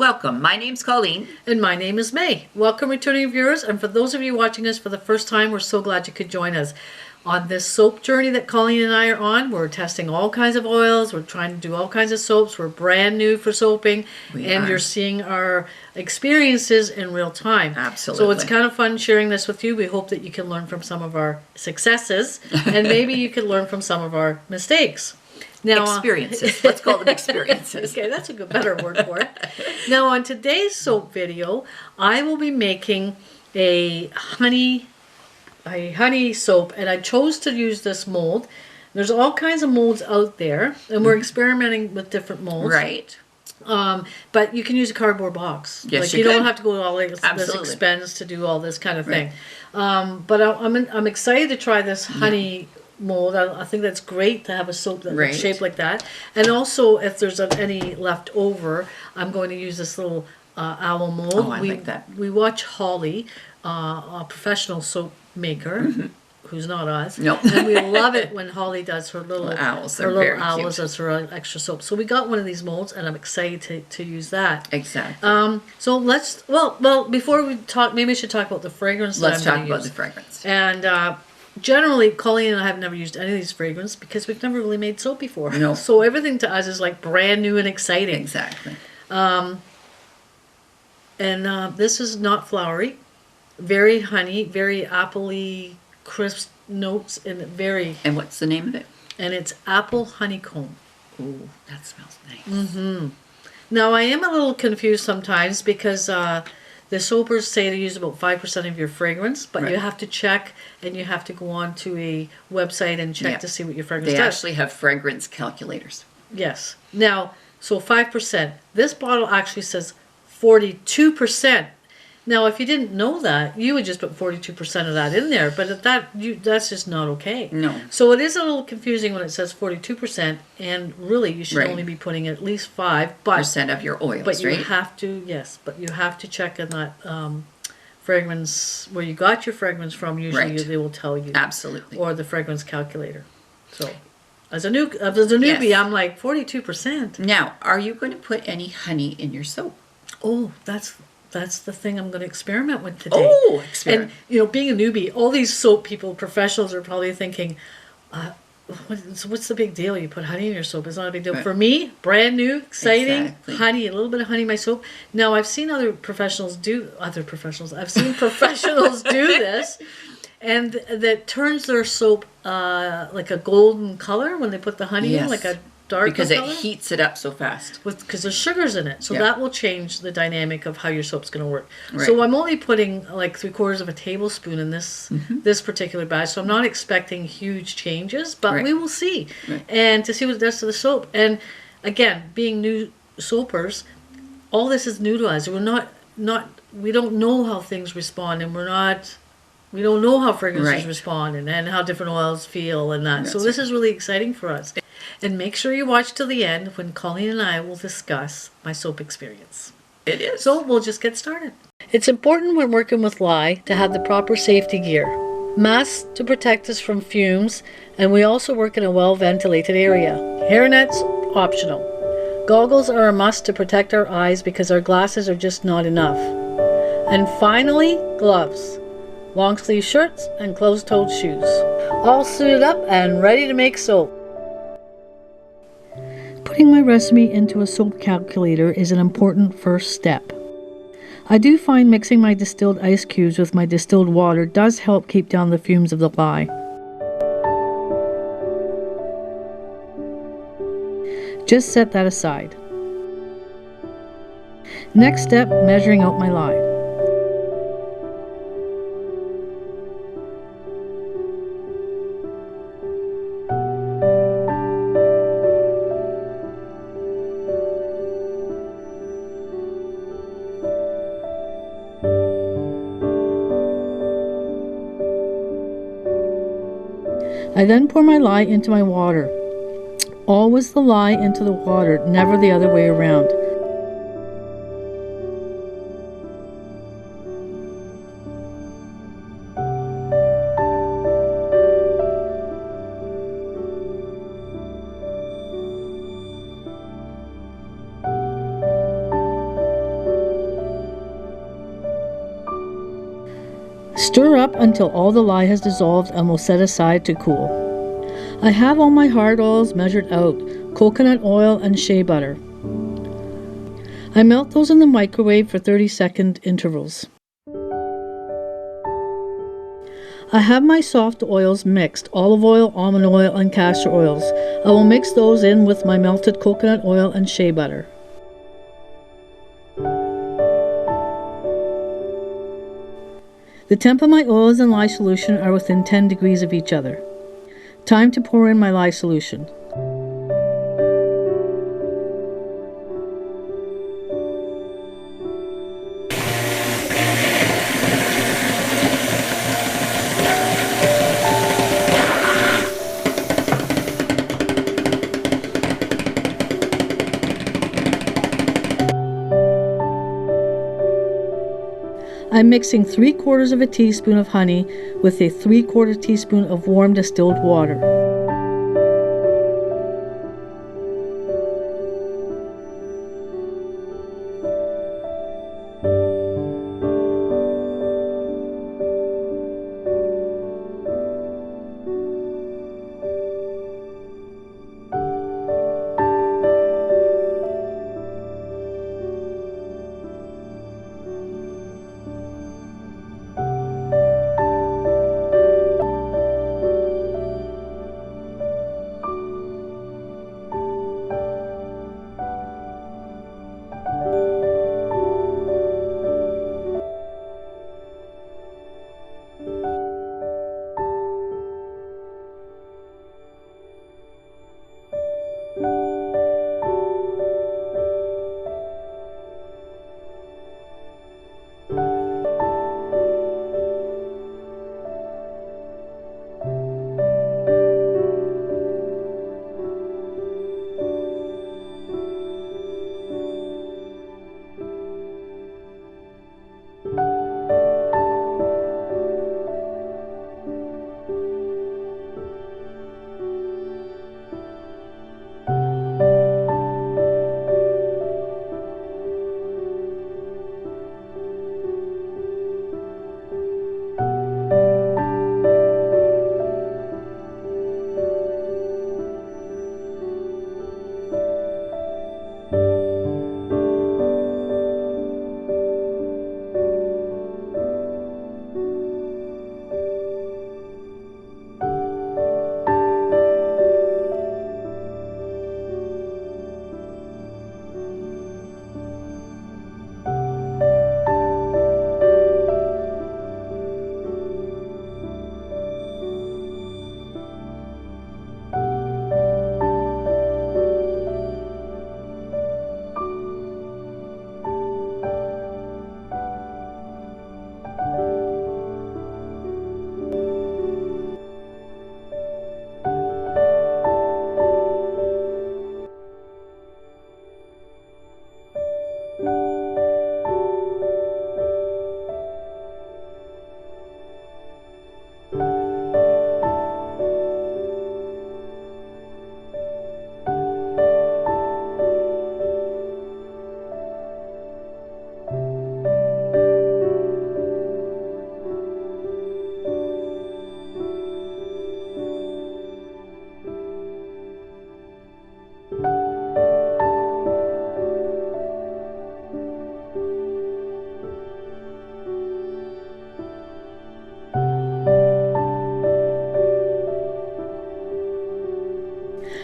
welcome. My name's Colleen. And my name is May. Welcome, returning viewers. And for those of you watching us for the first time, we're so glad you could join us on this soap journey that Colleen and I are on. We're testing all kinds of oils. We're trying to do all kinds of soaps. We're brand new for soaping. You're seeing our experiences in real time. Absolutely. So it's kind of fun sharing this with you. We hope that you can learn from some of our successes and maybe you can learn from some of our mistakes. Now, experiences. Let's call them experiences. Okay, that's a better word for it. Now, on today's soap video, I will be making a honey soap, and I chose to use this mold. There's all kinds of molds out there, and we're experimenting with different molds. Right. But you can use a cardboard box. Yes, you don't have to go to all this expense to do all this kind of thing. But I'm excited to try this honey mold. I think that's great to have a soap that's shaped like that. And also, if there's any left over, I'm going to use this little owl mold. Oh, I like that. We watch Holly, a professional soap maker, who's not us. Nope. And we love it when Holly does her little owls. Her little owls as her extra soap. So we got one of these molds, and I'm excited to use that. Exactly. So let's before we talk, maybe we should talk about the fragrance. Let's talk about the fragrance. And generally, Colleen and I have never used any of these fragrances because we've never really made soap before. No. So everything to us is like brand new and exciting. Exactly. This is not flowery, very honey, very appley, crisp notes, and very. And what's the name of it? And it's apple honeycomb. Ooh, that smells nice. Mm-hmm. Now I am a little confused sometimes because the soapers say to use about 5% of your fragrance, but you have to check and you have to go on to a website and check to see what your fragrance does. They actually have fragrance calculators. Yes. Now, so 5%. This bottle actually says 42%. Now, if you didn't know that, you would just put 42% of that in there, but that's just not okay. No. So it is a little confusing when it says 42%, and really you should only be putting at least 5% of your oils, but you have to check in that fragrance where you got your fragrance from. Usually they will tell you. Absolutely. Or the fragrance calculator. So as a newbie, I'm like 42%. Now, are you going to put any honey in your soap? Oh, that's the thing I'm going to experiment with today. Oh, experiment. And, being a newbie, all these soap people, professionals, are probably thinking, what's the big deal? You put honey in your soap. It's not a big deal. Right. For me, brand new, exciting, honey, a little bit of honey in my soap. Now, I've seen professionals do this, and that turns their soap like a golden color when they put the honey in, like a dark because color. it heats it up so fast. Because there's sugars in it. So that will change the dynamic of how your soap's going to work. Right. So I'm only putting like 3/4 of a tablespoon in this particular batch. So I'm not expecting huge changes, but we will see. Right. And to see what it does to the soap. And again, being new soapers, all this is new to us. We're we don't know how things respond, and we don't know how fragrances respond and how different oils feel and that. So this is really exciting for us. And make sure you watch till the end when Colleen and I will discuss my soap experience. It is. So we'll just get started. It's important when working with lye to have the proper safety gear. Masks to protect us from fumes, and we also work in a well-ventilated area. Hairnets, optional. Goggles are a must to protect our eyes because our glasses are just not enough. And finally, gloves. Long sleeve shirts and closed-toed shoes. All suited up and ready to make soap. Putting my recipe into a soap calculator is an important first step. I do find mixing my distilled ice cubes with my distilled water does help keep down the fumes of the lye. Just set that aside. Next step, measuring out my lye. I then pour my lye into my water. Always the lye into the water, never the other way around. Stir up until all the lye has dissolved and will set aside to cool. I have all my hard oils measured out, coconut oil and shea butter. I melt those in the microwave for 30-second intervals. I have my soft oils mixed, olive oil, almond oil, and castor oils. I will mix those in with my melted coconut oil and shea butter. The temp of my oils and lye solution are within 10 degrees of each other. Time to pour in my lye solution. I'm mixing 3/4 of a teaspoon of honey with a 3/4 teaspoon of warm distilled water.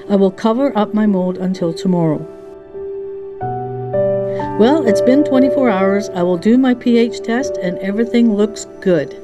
I will cover up my mold until tomorrow. Well, it's been 24 hours. I will do my pH test and everything looks good.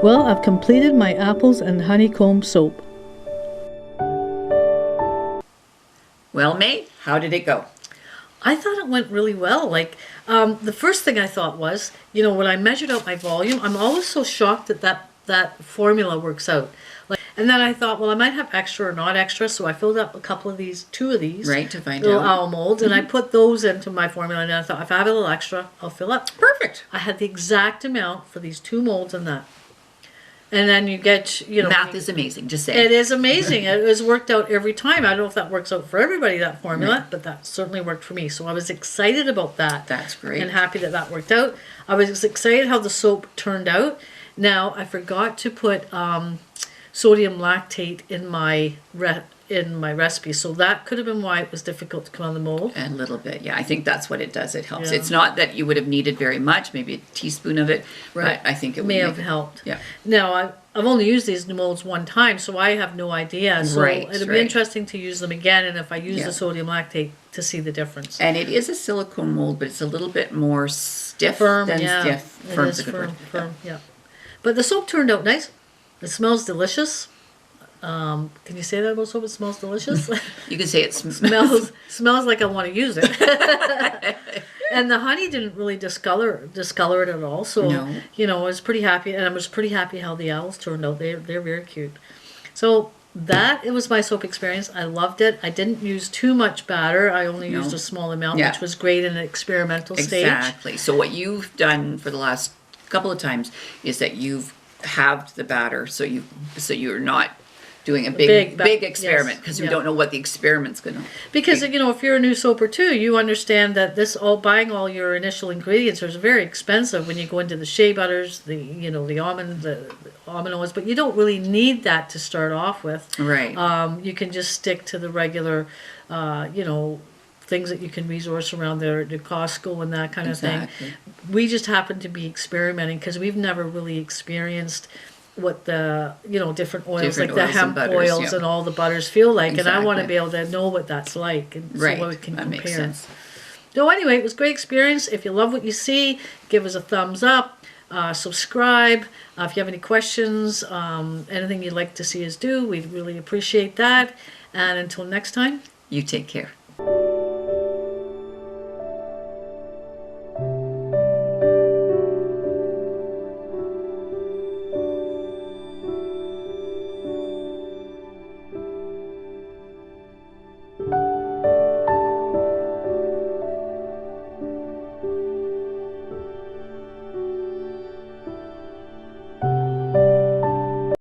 Well, I've completed my apples and honeycomb soap. Well, May, how did it go? I thought it went really well. Like, the first thing I thought was, when I measured out my volume, I'm always so shocked that formula works out. Like, and then I thought, well, I might have extra or not extra, so I filled up two of these, Right, to find little out. owl molds, and I put those into my formula. And I thought, if I have a little extra, I'll fill up. Perfect. I had the exact amount for these 2 molds and that. And then you get, Math is amazing, just say. it is amazing. It has worked out every time. I don't know if that works out for everybody, that formula, but that certainly worked for me. So I was excited about that. That's great. And happy that worked out. I was excited how the soap turned out. Now, I forgot to put sodium lactate in my recipe. So that could have been why it was difficult to come on the mold. A little bit, yeah. I think that's what it does. It helps. Yeah. It's not that you would have needed very much, maybe a teaspoon of it, Right. but I think it May would have make it- helped. Yeah. Now, I've only used these molds one time, so I have no idea. So Right, it'll be right. interesting to use them again, and if I use Yeah. the sodium lactate, to see the difference. And it is a silicone mold, but it's a little bit more stiff Firm, than yeah. stiff. It Firm's is a good word. firm, yeah. But the soap turned out nice. It smells delicious. Can you say that about soap? It smells delicious. You can say it smells like I want to use it. And the honey didn't really discolor it at all. So No. I was pretty happy, and I was pretty happy how the owls turned out. They're very cute. So it was my soap experience. I loved it. I didn't use too much batter. I only No. used a small amount, Yeah. which was great in an experimental stage. Exactly. So what you've done for the last couple of times is that you've halved the batter, so you're not doing a big experiment, yes, because we yeah. don't know what the experiment's going to. Because if you're a new soaper too, you understand that buying all your initial ingredients is very expensive when you go into the shea butters, the almond oils, but you don't really need that to start off with. Right. You can just stick to the regular, things that you can resource around the Costco and that kind of Exactly. thing. We just happen to be experimenting because we've never really experienced what the different oils, Different like the oils and hemp butters, oils yeah. and all the butters feel like, and I want to Exactly. be able to know what that's like, and Right. so we can That compare. makes sense. So anyway, it was a great experience. If you love what you see, give us a thumbs up, subscribe. If you have any questions, anything you'd like to see us do, we'd really appreciate that. And until next time. You take care.